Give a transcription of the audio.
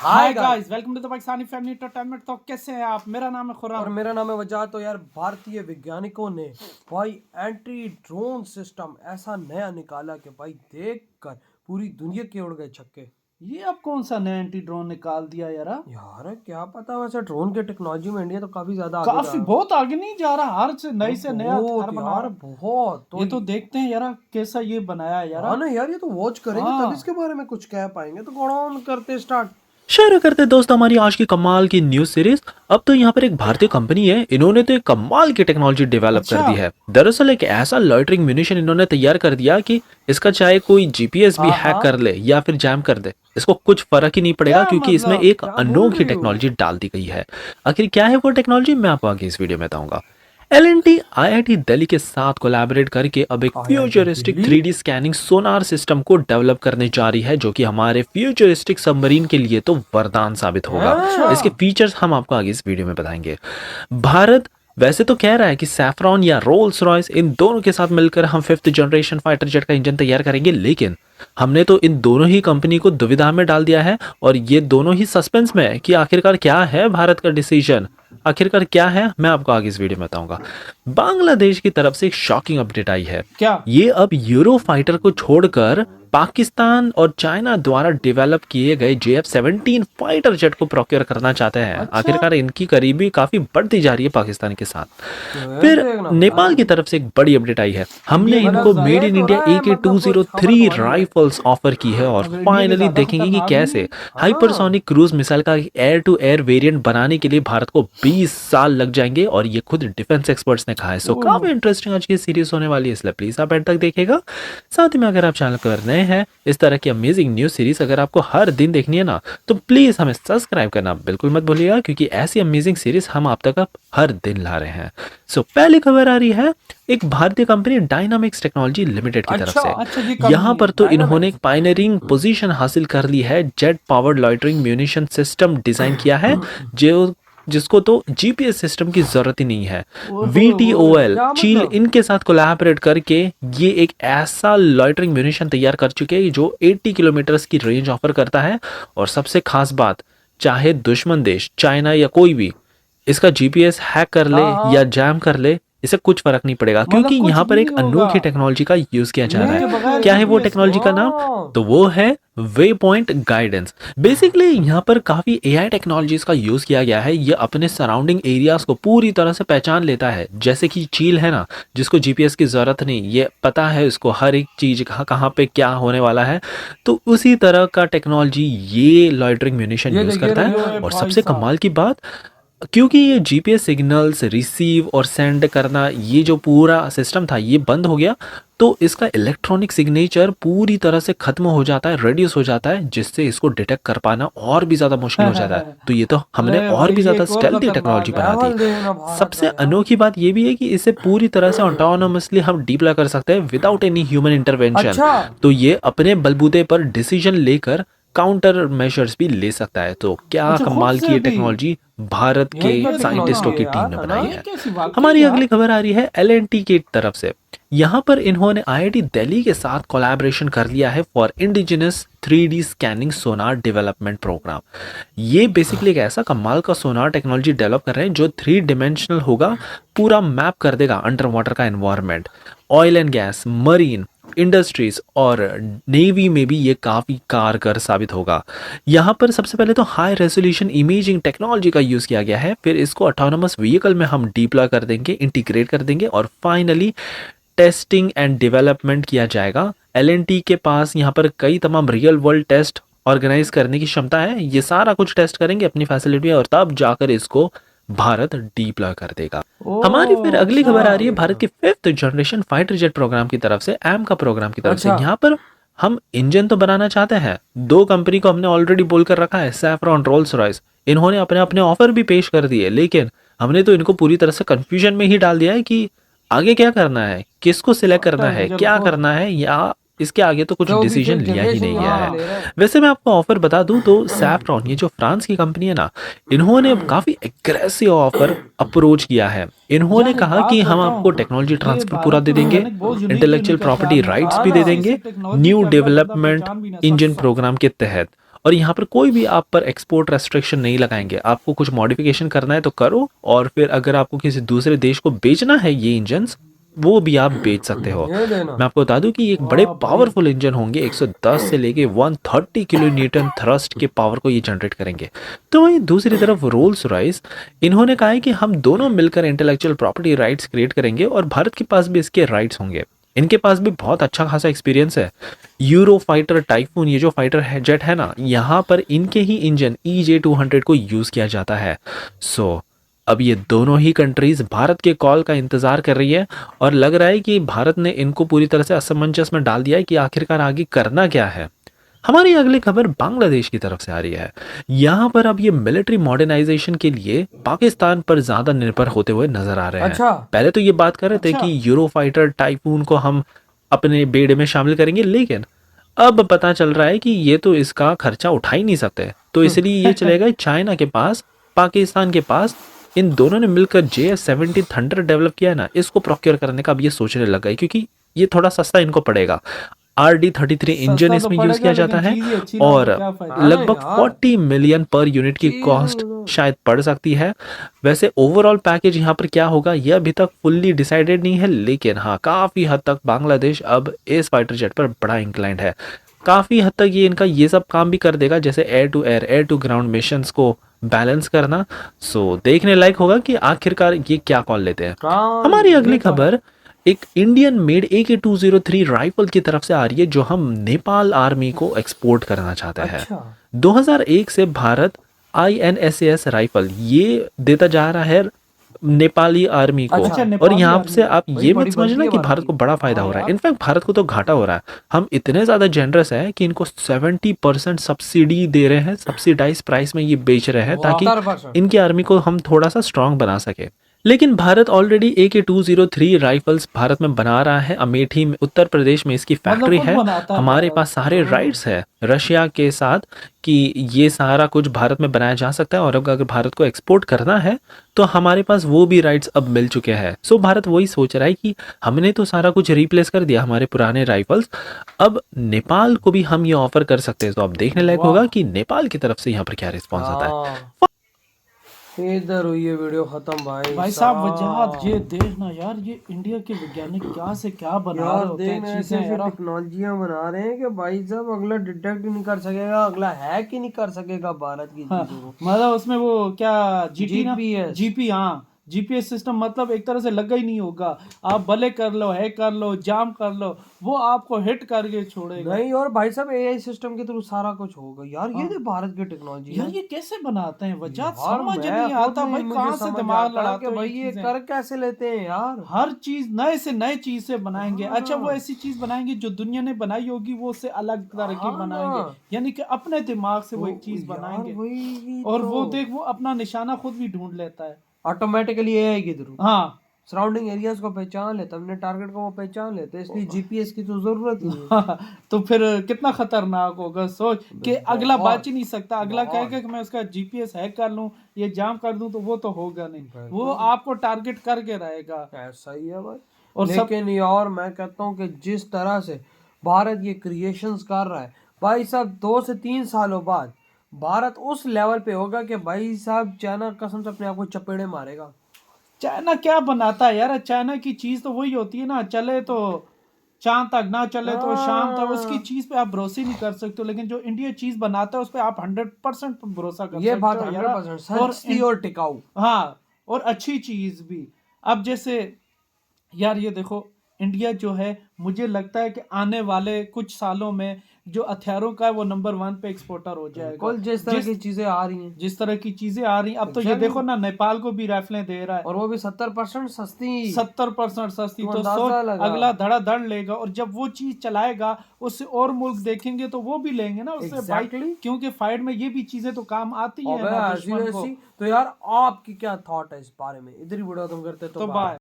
Hi guys, welcome to the Pakistani family entertainment. तो कैसे हैं आप? मेरा नाम है और खुर्रम। मेरा नाम है वजह। तो यार भारतीय वैज्ञानिकों ने भाई एंटी ड्रोन सिस्टम ऐसा नया निकाला कि भाई देखकर पूरी दुनिया के उड़ गए छक्के। ये अब कौन सा नया एंटी ड्रोन निकाल दिया यार? यार क्या पता, वैसे ड्रोन के टेक्नोलॉजी में इंडिया तो काफी ज्यादा आगे जा काफी रहा है। बहुत आगे नहीं जा रहा, हर से नई से नया हथियार बहुत बना यार, रहा। बहुत। तो ये तो देखते हैं यार कैसा ये बनाया है यार। हाँ ना यार, ये तो वॉच करेंगे तब हाँ, इसके बारे में कुछ कह पाएंगे। तो गो ऑन करते स्टार्ट। शुरू करते दोस्त हमारी आज की कमाल की न्यूज सीरीज। अब तो यहाँ पर एक भारतीय कंपनी है, इन्होंने तो एक कमाल की टेक्नोलॉजी डेवलप कर अच्छा। दी है। दरअसल एक ऐसा लॉइटरिंग म्यूनिशन इन्होंने तैयार कर दिया कि इसका चाहे कोई जीपीएस भी हैक कर ले या फिर जैम कर दे, इसको कुछ फर्क ही नहीं पड़ेगा, क्या क्योंकि इसमें मतलब? एक क्या बोल अनोखी रहे हो? टेक्नोलॉजी डाल दी गई है। आखिर क्या है वो टेक्नोलॉजी, मैं आपको आगे इस वीडियो में बताऊंगा। एल&टी आईआईटी दिल्ली के साथ कोलैबोरेट करके अब एक IIT futuristic Delhi? 3D scanning sonar system को डेवलप करने जा रही है, जो कि हमारे फ्यूचरिस्टिक सबमरीन के लिए तो वरदान साबित होगा। अच्छा। इसके फीचर्स हम आपको आगे इस वीडियो में बताएंगे। भारत वैसे तो कह रहा है कि सैफरॉन या रोल्स रॉयस, इन दोनों के साथ मिलकर हम 5th जनरेशन फाइटर जेट का इंजन तैयार करेंगे, लेकिन हमने तो इन दोनों ही कंपनी को दुविधा में डाल दिया है और ये दोनों ही सस्पेंस में है कि आखिरकार क्या है भारत का डिसीजन, आखिरकार क्या है, मैं आपको आगे इस वीडियो में बताऊंगा। बांग्लादेश की तरफ से एक शॉकिंग अपडेट आई है। क्या? ये अब यूरो फाइटर को छोड़कर पाकिस्तान और चाइना द्वारा डेवलप किए गए JF-17 फाइटर जेट को प्रोक्योर करना चाहते हैं। अच्छा। आखिरकार इनकी करीबी काफी बढ़ती जा रही है पाकिस्तान के साथ। तो फिर देखना नेपाल की तरफ से एक बड़ी अपडेट आई है। हमने ये इनको मतलब मेड ये इन तो इंडिया रहा है, मतलब कुछ खबर AK-203 तो आई है। राइफल्स ऑफर की है और अब इंडिया के फाइनली ज्यादा देखेंगे कि खतरनाक कैसे भी। हाइपरसोनिक क्रूज मिसाइल का एयर टू एयर वेरिएंट बनाने के लिए भारत को 20 साल लग जाएंगे, और ये खुद डिफेंस एक्सपर्ट्स ने कहा है। सो काफी इंटरेस्टिंग आज की सीरीज होने वाली है, इसलिए प्लीज आप एंड तक देखिएगा। साथ ही में अगर आप चैनल पर नए हैं, इस तरह की अमेजिंग न्यूज सीरीज अगर आपको हर दिन देखनी है ना, तो प्लीज हमें सब्सक्राइब करना बिल्कुल मत भूलिएगा, क्योंकि ऐसी अमेजिंग सीरीज हम आप तक अब हर दिन ला रहे हैं। सो पहली खबर आ रही है एक भारतीय कंपनी डायनामिक्स टेक्नोलॉजी लिमिटेड की तरफ अच्छा, ये से। यहाँ पर तो Dynamics। इन्होंने एक पायनियरिंग पोजीशन हासिल कर ली है। Jet powered loitering munition system design किया है, जो जिसको तो जीपीएस सिस्टम की जरूरत ही नहीं है। VTOL क्या चील मतलब? इनके साथ कोलैबोरेट करके ये एक ऐसा लॉइटरिंग म्यूनिशन तैयार कर चुके हैं जो 80 किलोमीटर की रेंज ऑफर करता है। और सबसे खास बात, चाहे दुश्मन देश चाइना या कोई भी इसका जीपीएस हैक कर ले हाँ। या जैम कर ले, इसे कुछ फर्क नहीं पड़ेगा, क्योंकि कुछ यहाँ पर भी एक नहीं होगा। अनोखी टेक्नोलॉजी का यूज किया जा रहा लिंक के बगैर है। क्या है वो GPS टेक्नोलॉजी का नाम? तो वो है वे पॉइंट गाइडेंस। बेसिकली यहाँ पर काफी एआई टेक्नोलॉजीज का यूज किया गया है। ये अपने सराउंडिंग एरियाज को पूरी तरह से पहचान लेता है। जैसे कि चील है ना, जिसको जीपीएस की जरूरत नहीं, ये पता है इसको हर एक चीज कहाँ पे क्या होने वाला है। तो उसी तरह का टेक्नोलॉजी ये लॉइटरिंग म्यूनिशन ये यूज देखिए करता रही है। हो और भाई सबसे साहब। कमाल की बात, क्योंकि ये जीपीएस सिग्नल्स रिसीव और सेंड करना, ये जो पूरा सिस्टम था ये बंद हो गया, तो इसका इलेक्ट्रॉनिक सिग्नेचर पूरी तरह से खत्म हो जाता है, रेड्यूस हो जाता है, जिससे इसको डिटेक्ट कर पाना और भी ज्यादा मुश्किल हो जाता है। तो ये तो हमने अरे और भाई, भी ये ज्यादा एक और स्टेल्थी खतरनाक टेक्नोलॉजी है। बना लेवल दी। देखना भारत सबसे का यार। अनोखी बात ये भी है कि इसे पूरी तरह से ऑटोनोमसली हम डिप्लॉय कर सकते हैं विदाउट एनी ह्यूमन इंटरवेंशन। अच्छा। तो ये अपने बलबूते पर डिसीजन लेकर काउंटर मेजर्स भी ले सकता है। तो क्या अच्छा, खुद कमाल की से ये भी? टेक्नोलॉजी भारत ये के क्या साइंटिस्टों टेक्नोलॉजी की है टीम यार, ने है बनाई ना? ये है। कैसी वाकई हमारी यार? अगली खबर आ रही है एल&टी की तरफ से। यहाँ पर इन्होंने आईआईटी दिल्ली के साथ कोलैबोरेशन कर लिया है for indigenous 3D scanning sonar development program. ये बेसिकली एक ऐसा कमाल का सोनार टेक्नोलॉजी डेवलप कर रहे हैं जो 3 डिमेंशनल होगा, पूरा मैप कर देगा अंडर वाटर का environment. Oil and gas, marine industries और नेवी में भी ये काफी कारगर साबित होगा। यहाँ पर सबसे पहले तो हाई रेजोल्यूशन इमेजिंग टेक्नोलॉजी का यूज किया गया है, फिर इसको ऑटोनोमस व्हीकल में हम डिप्लॉय कर देंगे, इंटीग्रेट कर देंगे, और फाइनली टेस्टिंग एंड डेवलपमेंट किया जाएगा। एल&टी के पास यहाँ पर कई तमाम रियल वर्ल्ड टेस्ट ऑर्गेनाइज करने की क्षमता है। ये सारा कुछ टेस्ट करेंगे अपनी फैसिलिटी में, और तब जाकर इसको भारत डिप्लॉय कर देगा। हमारी फिर अगली खबर आ रही है भारत के 5th generation fighter jet programme की तरफ से, एम का प्रोग्राम की तरफ से। अच्छा। यहाँ पर हम इंजन तो बनाना चाहते हैं, दो कंपनी को हमने ऑलरेडी बोल कर रखा है, सैफरॉन, रोल्स रॉयस। इन्होंने अपने अपने ऑफर भी पेश कर दिए, लेकिन हमने तो इनको पूरी तरह से कंफ्यूजन में ही डाल दिया है कि आगे क्या करना है, किसको सिलेक्ट करना है, क्या करना है, या इसके आगे तो कुछ तो भी डिसीजन फिर लिया ही जनरेशन नहीं यहाँ गया पे ले रहा है। है। वैसे मैं आपको ऑफर बता दूं तो सैफरॉन, ये जो फ्रांस की कंपनी है ना, इन्होंने काफी एग्रेसिव ऑफर अप्रोच किया है। इन्होंने यार, एक कहा बात कि हम बताऊं, आपको टेक्नोलॉजी ये ट्रांसफर भारत पूरा दे के देंगे, वैज्ञानिक बहुत यूनिक है, इंटेलेक्चुअल उनके प्रॉपर्टी ख्याल में। राइट्स हाँ भी ना, दे देंगे, इसी टेक्नोलॉजी न्यू के अंदर बंदा डेवलपमेंट पहचान भी ना इंजन सकता। प्रोग्राम के तहत। और यहाँ पर कोई भी आप पर एक्सपोर्ट रेस्ट्रिक्शन नहीं लगाएंगे। आपको कुछ मॉडिफिकेशन करना है तो करो, और फिर अगर आपको किसी दूसरे देश को बेचना है ये इंजन्स, वो भी आप बेच सकते हो। ये देना मैं आपको बता दूं कि ये एक बड़े वाह भाई। पावरफुल इंजन होंगे, 110 से लेके 130 किलो न्यूटन थ्रस्ट के पावर को ये जनरेट करेंगे। तो वहीं दूसरी तरफ रोल्स रॉयस, इन्होंने कहा है कि हम दोनों मिलकर इंटेलेक्चुअल प्रॉपर्टी राइट्स क्रिएट करेंगे और भारत के पास भी इसके राइट्स होंगे। इनके पास भी बहुत अच्छा खासा एक्सपीरियंस है। यूरो फाइटर टाइफून, ये जो फाइटर है जेट है ना, यहाँ पर इनके ही इंजन EJ200 को यूज़ किया जाता है। सो अब ये दोनों ही कंट्रीज भारत के कॉल का इंतजार कर रही है, और लग रहा है कि भारत ने इनको पूरी तरह से असमंजस में डाल दिया है कि आखिरकार आगे करना क्या है। हमारी अगली खबर बांग्लादेश की तरफ से आ रही है। यहाँ पर अब ये मिलिट्री मॉडर्नाइजेशन के लिए पाकिस्तान पर ज्यादा निर्भर होते हुए नजर आ रहे हैं। अच्छा। पहले तो ये बात कर रहे थे अच्छा। कि यूरो फाइटर टाइफून को हम अपने बेड़े में शामिल करेंगे, लेकिन अब पता चल रहा है कि ये तो इसका खर्चा उठा ही नहीं सकते, तो इसलिए ये चलेगा चाइना के पास, पाकिस्तान के पास। इन दोनों ने मिलकर JF-70 थंडर डेवलप किया है ना, इसको प्रोक्योर करने का अब ये सोचने लग गए, क्योंकि ये थोड़ा सस्ता इनको पड़ेगा। RD-33 इंजन सस्ता तो इसमें यूज पड़ेगा, किया जाता लेकिन है, चीज ही अच्छी ना हो और तो क्या फायदा। हाँ लगभग यार। 40 मिलियन पर यूनिट की चीज कॉस्ट होगा। शायद पड़ सकती है। वैसे ओवरऑल पैकेज यहाँ पर क्या होगा ये अभी तक फुल्ली डिसाइडेड नहीं है, लेकिन हाँ काफी हद तक बांग्लादेश अब इस फाइटर जेट पर बड़ा इंक्लाइंड है। काफी हद तक ये इनका ये सब काम भी कर देगा, जैसे air to air, air to ground missions को बैलेंस करना। सो देखने लायक होगा कि आखिरकार ये क्या कॉल लेते हैं। हाँ, हमारी अगली ये तो है। खबर एक इंडियन मेड AK-203 राइफल की तरफ से आ रही है, जो हम नेपाल आर्मी को एक्सपोर्ट करना चाहते हैं। अच्छा। 2001 से भारत INSAS राइफल ये देता जा रहा है नेपाली आर्मी को। अच्छा, और नेपाली यहाँ आर्मी से को। आप बड़ी ये बड़ी मत समझना गलती है कि भारत भारत को की। बड़ा फायदा हाँ हो रहा है, यार। इनफैक्ट भारत को तो घाटा हो रहा है। हम इतने ज्यादा जेनरस हैं कि इनको 70% सब्सिडी दे रहे हैं, सब्सिडाइज प्राइस में ये बेच रहे हैं, ताकि 70%। इनकी आर्मी को हम थोड़ा सा स्ट्रांग बना सके। लेकिन Bharat already AK-203 rifles Bharat में बना रहा है। अमेठी में, उत्तर प्रदेश में इसकी फैक्ट्री खुद है। बनाता है हमारे भारत। पास सारे राइट्स है रशिया के साथ कि ये सारा कुछ भारत में बनाया जा सकता है, और अगर भारत को एक्सपोर्ट करना है तो हमारे पास वो भी राइट्स अब मिल चुके हैं। सो भारत वही सोच रहा है कि हमने तो सारा कुछ रिप्लेस कर दिया हमारे पुराने राइफल्स, अब नेपाल को भी हम ये ऑफर कर सकते हैं। तो अब देखने लायक होगा कि नेपाल की तरफ से यहाँ पर क्या रिस्पॉन्स आता है। हाँ। इधर हुई ये वीडियो खत्म भाई। भाई साहब वजह ये देखना यार, ये इंडिया के वैज्ञानिक क्या से क्या बना रहे यार होते देख हैं ऐसे चीजें यार। टेक्नोलॉजियां बना रहे हैं कि भाई साहब अगला डिटेक्ट ही नहीं कर सकेगा, अगला हैक ही नहीं कर सकेगा भारत की हाँ, चीजों को। मतलब उसमें वो क्या GT ना, GPS। GP, हाँ GPS सिस्टम, मतलब एक तरह से लगा ही नहीं होगा। आप भले कर लो, हैक कर लो, जाम कर लो, वो आपको हिट करके छोड़ेगा। नहीं, और भाई साहब AI सिस्टम के थ्रू सारा कुछ होगा यार। ये हाँ। तो भारत की टेक्नोलॉजी यार है ये कैसे बनाते हैं वजह यार। समझ मैं नहीं खुद आता भाई, मुझे कहाँ से समझ दिमाग आता लड़ाते कि हो भाई ये ये चीजें। कर कैसे लेते हैं यार। हर चीज नए से नए चीज से बनाएंगे। हाँ अच्छा, वो ना। ऐसी चीज बनाएंगे जो दुनिया ने बनाई होगी, वो उससे अलग तरह की हाँ बनाएंगे, ना। यानी कि अपने दिमाग से वो एक चीज यार बनाएंगे। वही और वो तो देख, वो अपना निशाना खुद भी ढूंढ लेता है। ऑटोमेटिकली AI के थ्रू हाँ सराउंडिंग एरियाज को पहचान लेता, अपने टारगेट को वो पहचान लेते, इसलिए GPS की तो जरूरत ही नहीं। तो फिर कितना खतरनाक होगा सोच कि अगला बहुत, बच ही नहीं सकता। अगला बहुत। कहेगा कि मैं उसका GPS हैक कर लूं, ये जाम कर दूं, तो वो तो होगा नहीं, बिल्कुल। वो आपको टारगेट करके रहेगा। ऐसा ही है भाई। और लेकिन यार मैं कहता हूँ कि जिस तरह से भारत ये क्रिएशंस कर रहा है भाई साहब, 2 से 3 सालों बाद भारत उस लेवल पे होगा कि भाई साहब चाइना कसम से अपने आप को चपेड़े मारेगा। चाइना क्या बनाता है यार, चाइना की चीज तो वही होती है ना, चले तो चांद तक, ना चले तो शाम तक, उसकी चीज पे आप भरोसा नहीं कर सकते हो। लेकिन जो इंडिया चीज बनाता है उस पे आप 100% भरोसा कर ये सकते बात हो यार। 100% और सस्ती और टिकाऊ। हाँ, और अच्छी चीज भी। अब जैसे यार ये देखो, इंडिया जो है, मुझे लगता है कि आने वाले कुछ सालों में जो हथियारों का है वो नंबर 1 पे एक्सपोर्टर हो जाएगा। बिल्कुल, जिस तरह की चीजें आ रही हैं, जिस तरह की चीजें आ रही हैं, अब तो ये देखो ना, नेपाल को भी राइफलें दे रहा है, और वो भी 70% सस्ती। 70% सस्ती। तो तो अंदाजा सोच, लगा। अगला धड़ाधड़ लेगा, और जब वो चीज चलाएगा उससे और मुल्क देखेंगे तो वो भी लेंगे ना उससे भाई, Exactly। क्योंकि फाइट में ये भी चीजें तो काम आती है अबे ना ऐसी दुश्मन को। वैसी। तो यार आपकी क्या थॉट है इस बारे में? इधर ही वीडियो खत्म करते तो तो बाय।